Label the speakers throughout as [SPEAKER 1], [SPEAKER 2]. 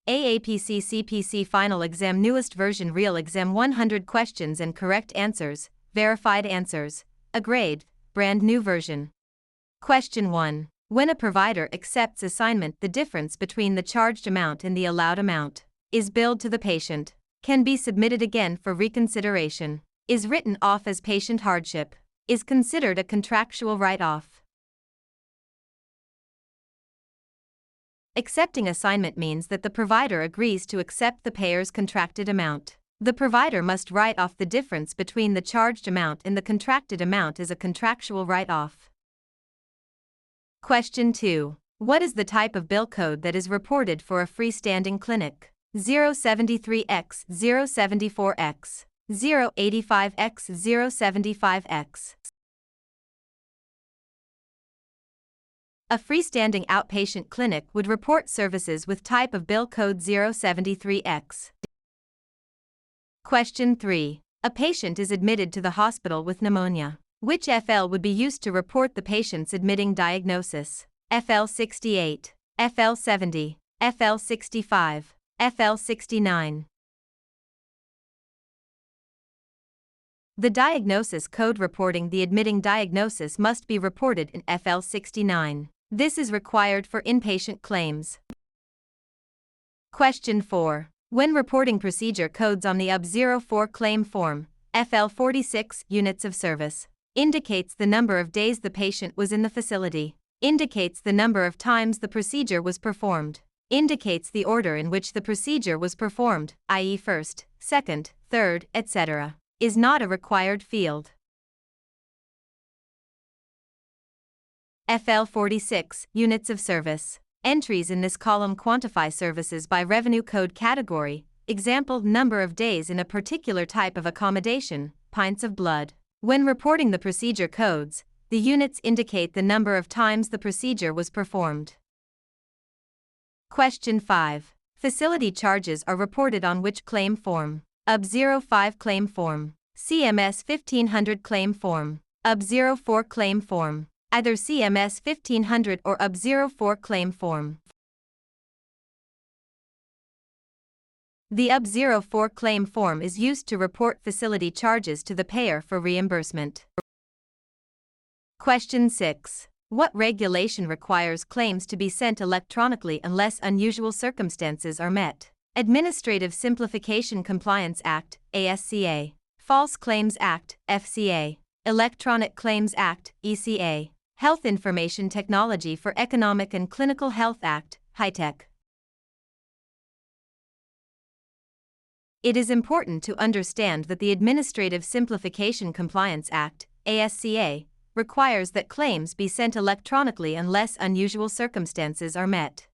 [SPEAKER 1] AAPC Cpc Final Exam Newest Version Real Exam 100 Questions and Correct Answers, Verified Answers, a grade, brand new version. Question 1. When a provider accepts assignment, the difference between the charged amount and the allowed amount is billed to the patient, can be submitted again for reconsideration, is written off as patient hardship, is considered a contractual write-off. Accepting assignment means that the provider agrees to accept the payer's contracted amount. The provider must write off the difference between the charged amount and the contracted amount as a contractual write-off. Question 2. What is the type of bill code that is reported for a freestanding clinic? 073X, 074X, 085X, 075X. A freestanding outpatient clinic would report services with type of bill code 073X. Question 3. A patient is admitted to the hospital with pneumonia. Which FL would be used to report the patient's admitting diagnosis? FL 68, FL 70, FL 65, FL 69. The diagnosis code reporting the admitting diagnosis must be reported in FL 69. This is required for inpatient claims. Question 4. When reporting procedure codes on the UB04 claim form, FL 46 units of service indicates the number of days the patient was in the facility, indicates the number of times the procedure was performed, indicates the order in which the procedure was performed, i.e. first, second, third, etc., is not a required field. FL 46 units of service. Entries in this column quantify services by revenue code category, example number of days in a particular type of accommodation, pints of blood. When reporting the procedure codes, the units indicate the number of times the procedure was performed. Question 5. Facility charges are reported on which claim form? UB05 claim form, CMS 1500 claim form, UB04 claim form, either CMS 1500 or UB04 claim form. The UB04 claim form is used to report facility charges to the payer for reimbursement. Question 6. What regulation requires claims to be sent electronically unless unusual circumstances are met? Administrative Simplification Compliance Act, ASCA. False Claims Act, FCA. Electronic Claims Act, ECA. Health Information Technology for Economic and Clinical Health Act, HITECH. It is important to understand that the Administrative Simplification Compliance Act, ASCA, requires that claims be sent electronically unless unusual circumstances are met.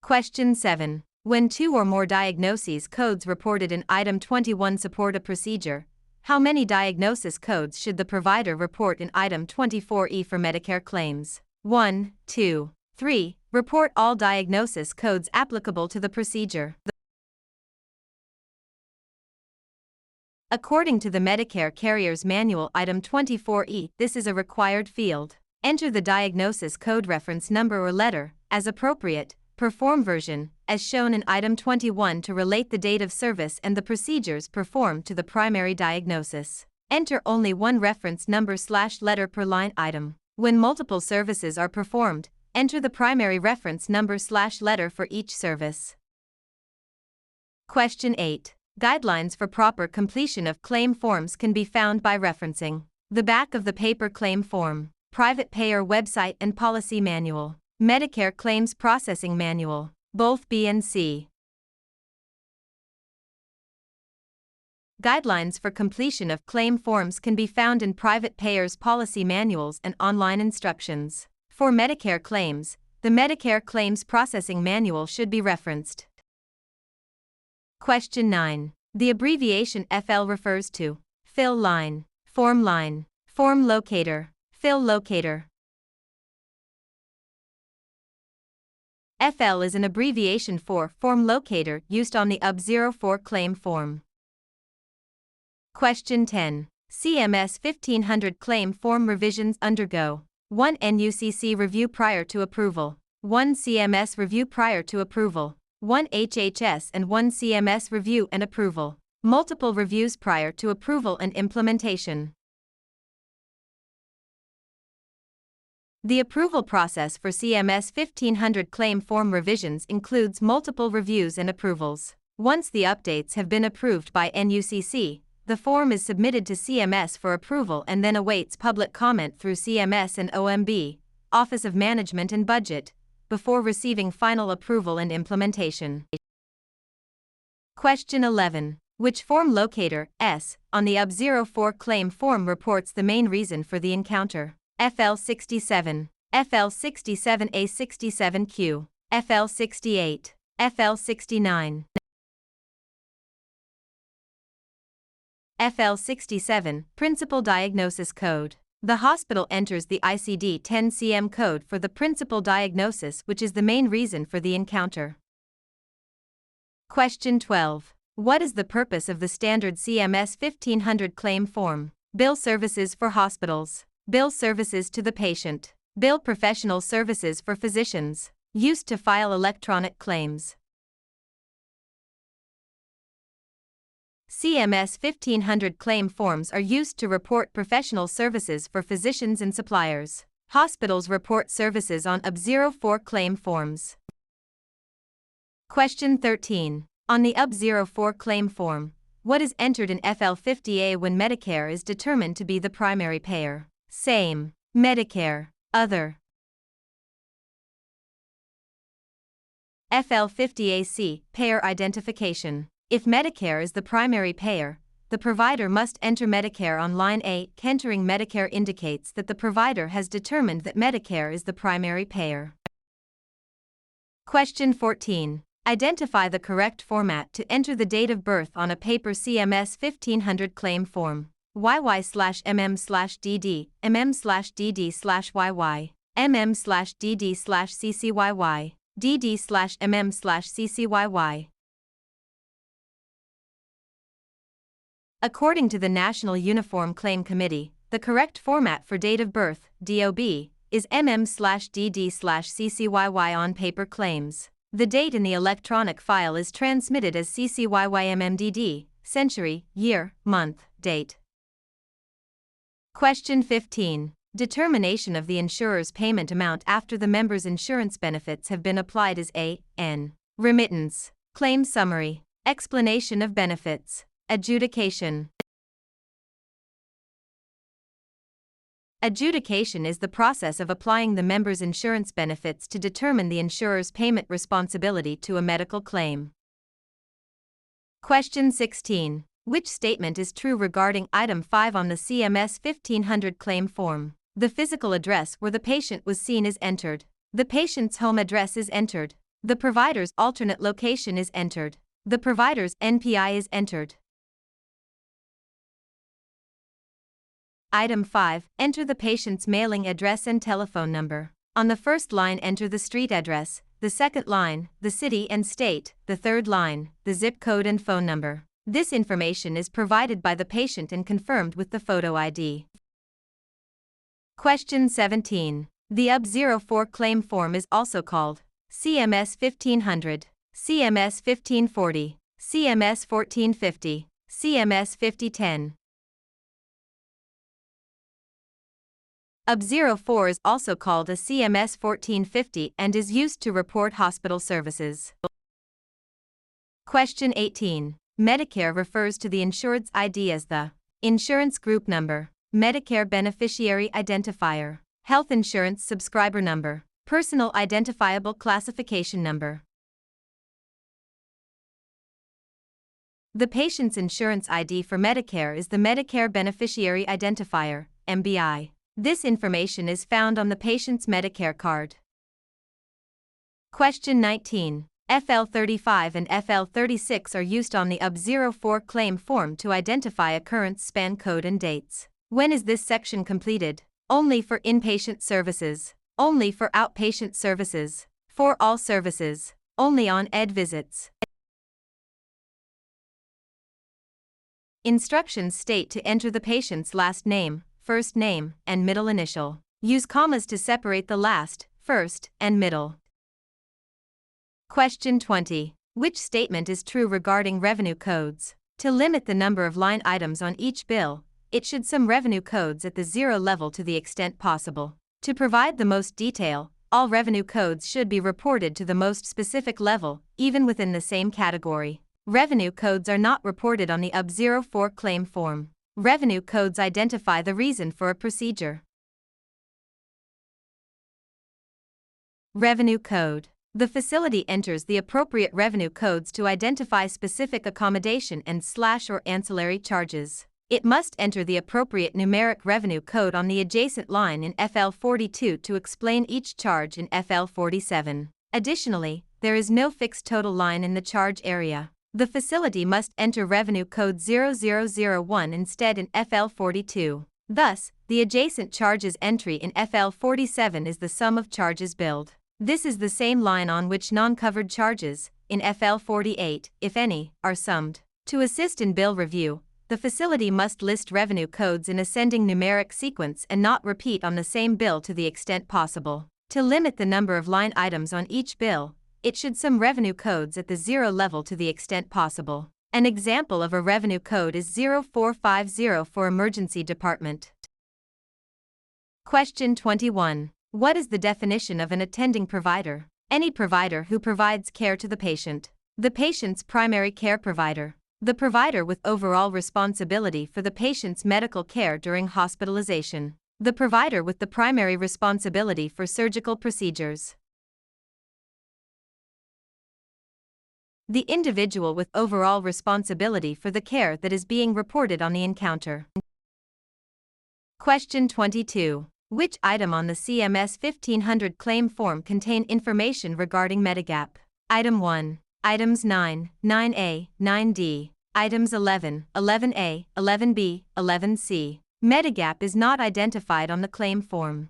[SPEAKER 1] Question 7. When two or more diagnoses codes reported in Item 21 support a procedure, how many diagnosis codes should the provider report in Item 24E for Medicare claims? 1, 2, 3. Report all diagnosis codes applicable to the procedure. According to the Medicare Carriers Manual Item 24E, this is a required field. Enter the diagnosis code reference number or letter, as appropriate, per form version, as shown in Item 21 to relate the date of service and the procedures performed to the primary diagnosis. Enter only one reference number/letter per line item. When multiple services are performed, enter the primary reference number/letter for each service. Question 8. Guidelines for proper completion of claim forms can be found by referencing the back of the paper claim form, private payer website and policy manual, Medicare Claims Processing Manual, both B and C. Guidelines for completion of claim forms can be found in private payers' policy manuals and online instructions. For Medicare claims, the Medicare Claims Processing Manual should be referenced. Question 9. The abbreviation FL refers to fill line, form locator, fill locator. FL is an abbreviation for form locator used on the UB04 claim form. Question 10. CMS 1500 claim form revisions undergo 1 NUCC review prior to approval, 1 CMS review prior to approval, 1 HHS and 1 CMS review and approval. Multiple reviews prior to approval and implementation. The approval process for CMS 1500 claim form revisions includes multiple reviews and approvals. Once the updates have been approved by NUCC, the form is submitted to CMS for approval and then awaits public comment through CMS and OMB, Office of Management and Budget, before receiving final approval and implementation. Question 11. Which form locator, S, on the UB04 claim form reports the main reason for the encounter? FL67, FL67A67Q, FL68, FL69. FL67, Principal Diagnosis Code. The hospital enters the ICD-10-CM code for the principal diagnosis, which is the main reason for the encounter. Question 12. What is the purpose of the standard CMS 1500 claim form? Bill services for hospitals. Bill services to the patient. Bill professional services for physicians. Used to file electronic claims. CMS 1500 claim forms are used to report professional services for physicians and suppliers. Hospitals report services on UB04 claim forms. Question 13. On the UB04 claim form, what is entered in FL50A when Medicare is determined to be the primary payer? Same. Medicare. Other. FL50AC, Payer Identification. If Medicare is the primary payer, the provider must enter Medicare on line A. Entering Medicare indicates that the provider has determined that Medicare is the primary payer. Question 14. Identify the correct format to enter the date of birth on a paper CMS 1500 claim form. YY/MM/DD, MM/DD/YY, MM/DD/CCYY, DD/MM/CCYY. According to the National Uniform Claim Committee, the correct format for date of birth, DOB, is MM/DD/CCYY on paper claims. The date in the electronic file is transmitted as CCYYMMDD, century, year, month, date. Question 15. Determination of the insurer's payment amount after the member's insurance benefits have been applied is A. N. Remittance. Claim summary. Explanation of benefits. Adjudication. Adjudication is the process of applying the member's insurance benefits to determine the insurer's payment responsibility to a medical claim. Question 16. Which statement is true regarding item 5 on the CMS 1500 claim form? The physical address where the patient was seen is entered. The patient's home address is entered. The provider's alternate location is entered. The provider's NPI is entered. Item 5. Enter the patient's mailing address and telephone number. On the first line, enter the street address, the second line, the city and state, the third line, the zip code and phone number. This information is provided by the patient and confirmed with the photo ID. Question 17. The UB04 claim form is also called CMS 1500, CMS 1540, CMS 1450, CMS 5010. UB04 is also called a CMS 1450 and is used to report hospital services. Question 18. Medicare refers to the insured's ID as the insurance group number, Medicare beneficiary identifier, health insurance subscriber number, personal identifiable classification number. The patient's insurance ID for Medicare is the Medicare beneficiary identifier, MBI. This information is found on the patient's Medicare card. Question 19. FL35 and FL36 are used on the UB04 claim form to identify occurrence span code and dates. When is this section completed? Only for inpatient services. Only for outpatient services. For all services. Only on ED visits. Instructions state to enter the patient's last name, first name, and middle initial. Use commas to separate the last, first, and middle. Question 20. Which statement is true regarding revenue codes? To limit the number of line items on each bill, it should sum revenue codes at the zero level to the extent possible. To provide the most detail, all revenue codes should be reported to the most specific level, even within the same category. Revenue codes are not reported on the UB04 claim form. Revenue codes identify the reason for a procedure. Revenue code. The facility enters the appropriate revenue codes to identify specific accommodation and / or ancillary charges. It must enter the appropriate numeric revenue code on the adjacent line in FL42 to explain each charge in FL47. Additionally, there is no fixed total line in the charge area. The facility must enter revenue code 0001 instead in FL42. Thus, the adjacent charges entry in FL47 is the sum of charges billed. This is the same line on which non-covered charges, in FL48, if any, are summed. To assist in bill review, the facility must list revenue codes in ascending numeric sequence and not repeat on the same bill to the extent possible. To limit the number of line items on each bill, it should sum revenue codes at the zero level to the extent possible. An example of a revenue code is 0450 for emergency department. Question 21. What is the definition of an attending provider? Any provider who provides care to the patient. The patient's primary care provider. The provider with overall responsibility for the patient's medical care during hospitalization. The provider with the primary responsibility for surgical procedures. The individual with overall responsibility for the care that is being reported on the encounter. Question 22. Which item on the CMS 1500 claim form contain information regarding Medigap? Item 1. Items 9, 9A, 9D. Items 11, 11A, 11B, 11C. Medigap is not identified on the claim form.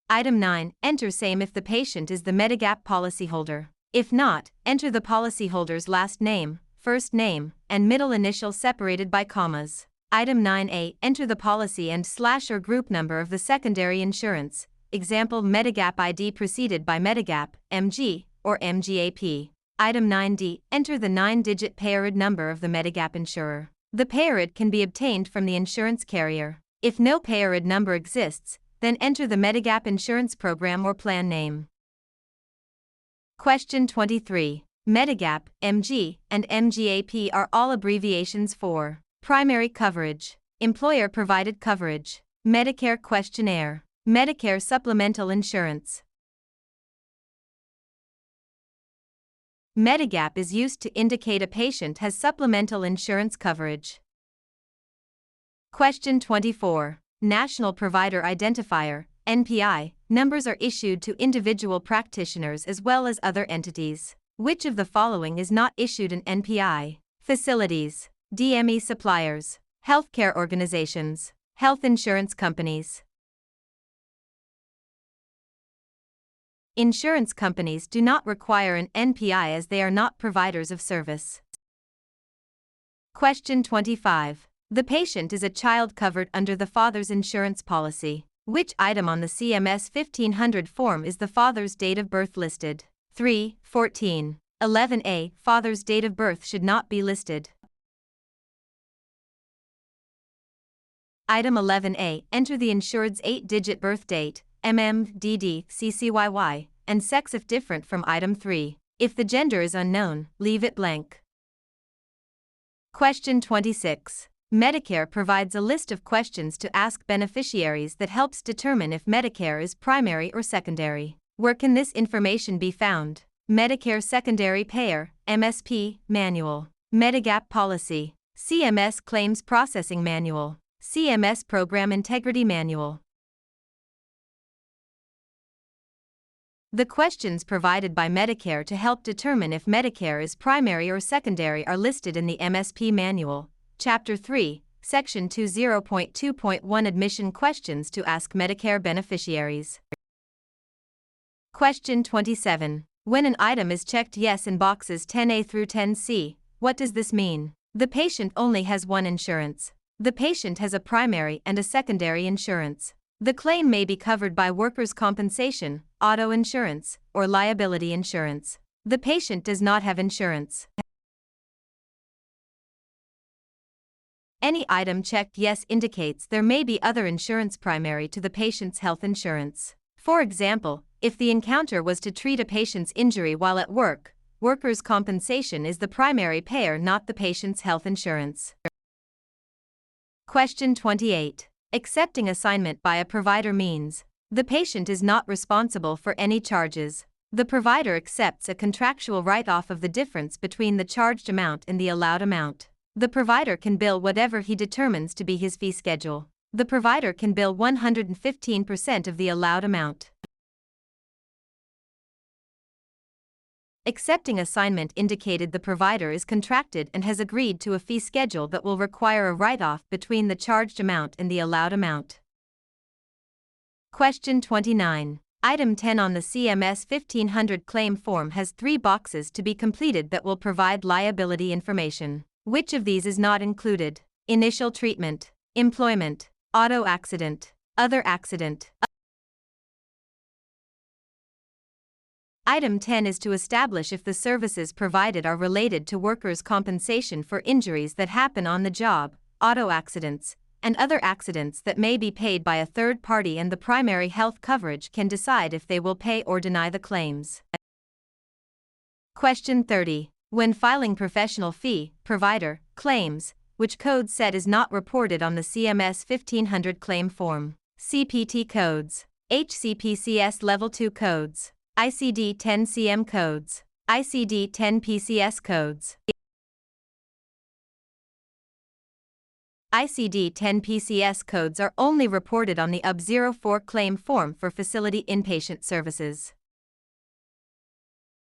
[SPEAKER 1] Item 9. Enter same if the patient is the Medigap policyholder. If not, enter the policyholder's last name, first name, and middle initial separated by commas. Item 9A. Enter the policy and / or group number of the secondary insurance, example Medigap ID preceded by Medigap, MG, or MGAP. Item 9D. Enter the 9-digit payer-ID number of the Medigap insurer. The payer-ID can be obtained from the insurance carrier. If no payer-ID number exists, then enter the Medigap insurance program or plan name. Question 23. Medigap, MG, and MGAP are all abbreviations for primary coverage, employer-provided coverage, Medicare questionnaire, Medicare supplemental insurance. Medigap is used to indicate a patient has supplemental insurance coverage. Question 24. National Provider Identifier, NPI, numbers are issued to individual practitioners as well as other entities. Which of the following is not issued an NPI? Facilities, DME suppliers, healthcare organizations, health insurance companies. Insurance companies do not require an NPI as they are not providers of service. Question 25. The patient is a child covered under the father's insurance policy. Which item on the CMS 1500 form is the father's date of birth listed? 3, 14. 11A. Father's date of birth should not be listed. Item 11A. Enter the insured's 8-digit birth date, DD, CCYY, and sex if different from item 3. If the gender is unknown, leave it blank. Question 26. Medicare provides a list of questions to ask beneficiaries that helps determine if Medicare is primary or secondary. Where can this information be found? Medicare Secondary Payer, MSP, Manual. Medigap Policy, CMS Claims Processing Manual, CMS Program Integrity Manual. The questions provided by Medicare to help determine if Medicare is primary or secondary are listed in the MSP Manual, Chapter 3, Section 20.2.1 Admission Questions to Ask Medicare Beneficiaries. Question 27. When an item is checked yes in boxes 10A through 10C, what does this mean? The patient only has one insurance. The patient has a primary and a secondary insurance. The claim may be covered by workers' compensation, auto insurance, or liability insurance. The patient does not have insurance. Any item checked yes indicates there may be other insurance primary to the patient's health insurance. For example, if the encounter was to treat a patient's injury while at work, workers' compensation is the primary payer, not the patient's health insurance. Question 28. Accepting assignment by a provider means the patient is not responsible for any charges. The provider accepts a contractual write-off of the difference between the charged amount and the allowed amount. The provider can bill whatever he determines to be his fee schedule. The provider can bill 115% of the allowed amount. Accepting assignment indicated the provider is contracted and has agreed to a fee schedule that will require a write-off between the charged amount and the allowed amount. Question 29. Item 10 on the CMS 1500 claim form has 3 boxes to be completed that will provide liability information. Which of these is not included? Initial treatment, employment, auto accident, other accident. Item 10 is to establish if the services provided are related to workers' compensation for injuries that happen on the job, auto accidents, and other accidents that may be paid by a third party, and the primary health coverage can decide if they will pay or deny the claims. Question 30. When filing professional fee, provider, claims, which code set is not reported on the CMS 1500 claim form? CPT codes, HCPCS Level 2 codes, ICD-10-CM codes, ICD-10-PCS codes. ICD-10-PCS codes are only reported on the UB04 claim form for facility inpatient services.